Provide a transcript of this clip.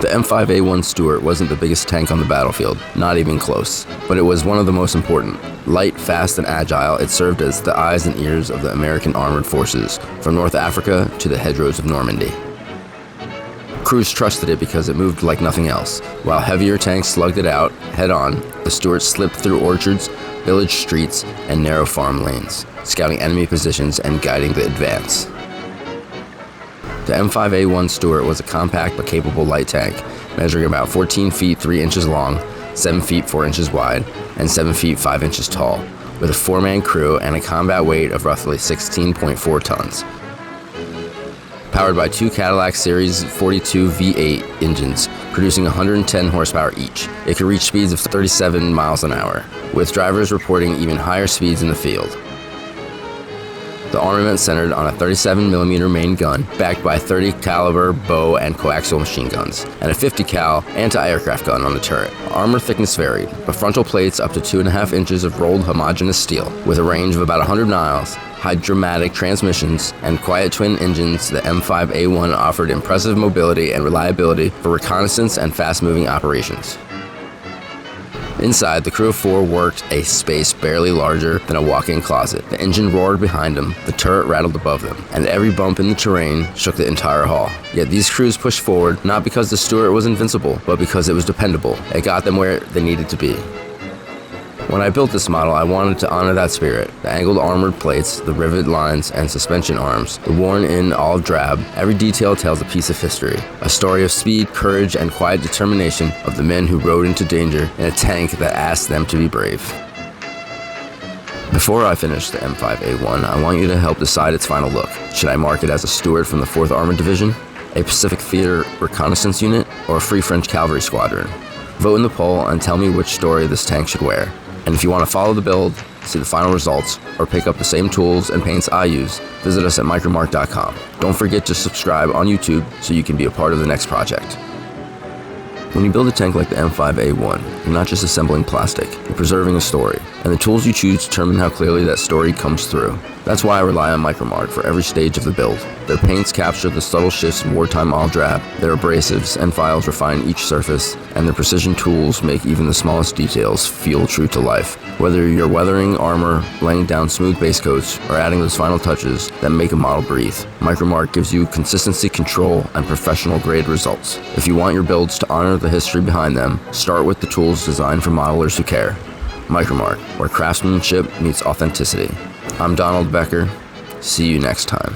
The M5A1 Stuart wasn't the biggest tank on the battlefield, not even close, but it was one of the most important. Light, fast, and agile, it served as the eyes and ears of the American armored forces, from North Africa to the hedgerows of Normandy. Crews trusted it because it moved like nothing else. While heavier tanks slugged it out head-on, the Stuart slipped through orchards, village streets, and narrow farm lanes, scouting enemy positions and guiding the advance. The M5A1 Stuart was a compact but capable light tank, measuring about 14 feet 3 inches long, 7 feet 4 inches wide, and 7 feet 5 inches tall, with a 4-man crew and a combat weight of roughly 16.4 tons. Powered by 2 Cadillac Series 42 V8 engines, producing 110 horsepower each, it could reach speeds of 37 miles an hour, with drivers reporting even higher speeds in the field. The armament centered on a 37mm main gun, backed by 30 caliber bow and coaxial machine guns, and a 50 cal anti-aircraft gun on the turret. Armor thickness varied, but frontal plates up to 2.5 inches of rolled homogeneous steel, with a range of about 100 miles, hydromatic transmissions, and quiet twin engines. The M5A1 offered impressive mobility and reliability for reconnaissance and fast-moving operations. Inside, the crew of 4 worked a space barely larger than a walk-in closet. The engine roared behind them, the turret rattled above them, and every bump in the terrain shook the entire hall. Yet these crews pushed forward, not because the Stuart was invincible, but because it was dependable. It got them where they needed to be. When I built this model, I wanted to honor that spirit. The angled armored plates, the rivet lines and suspension arms, the worn-in olive drab, every detail tells a piece of history. A story of speed, courage, and quiet determination of the men who rode into danger in a tank that asked them to be brave. Before I finish the M5A1, I want you to help decide its final look. Should I mark it as a Stuart from the 4th Armored Division, a Pacific Theater reconnaissance unit, or a Free French Cavalry Squadron? Vote in the poll and tell me which story this tank should wear. And if you want to follow the build, see the final results, or pick up the same tools and paints I use, visit us at micromark.com. Don't forget to subscribe on YouTube so you can be a part of the next project. When you build a tank like the M5A1, you're not just assembling plastic, you're preserving a story, and the tools you choose determine how clearly that story comes through. That's why I rely on Micromark for every stage of the build. Their paints capture the subtle shifts in wartime olive drab, their abrasives and files refine each surface, and their precision tools make even the smallest details feel true to life. Whether you're weathering armor, laying down smooth base coats, or adding those final touches that make a model breathe, Micromark gives you consistency, control, and professional-grade results. If you want your builds to honor the history behind them, start with the tools designed for modelers who care. Micromark, where craftsmanship meets authenticity. I'm Donald Becker. See you next time.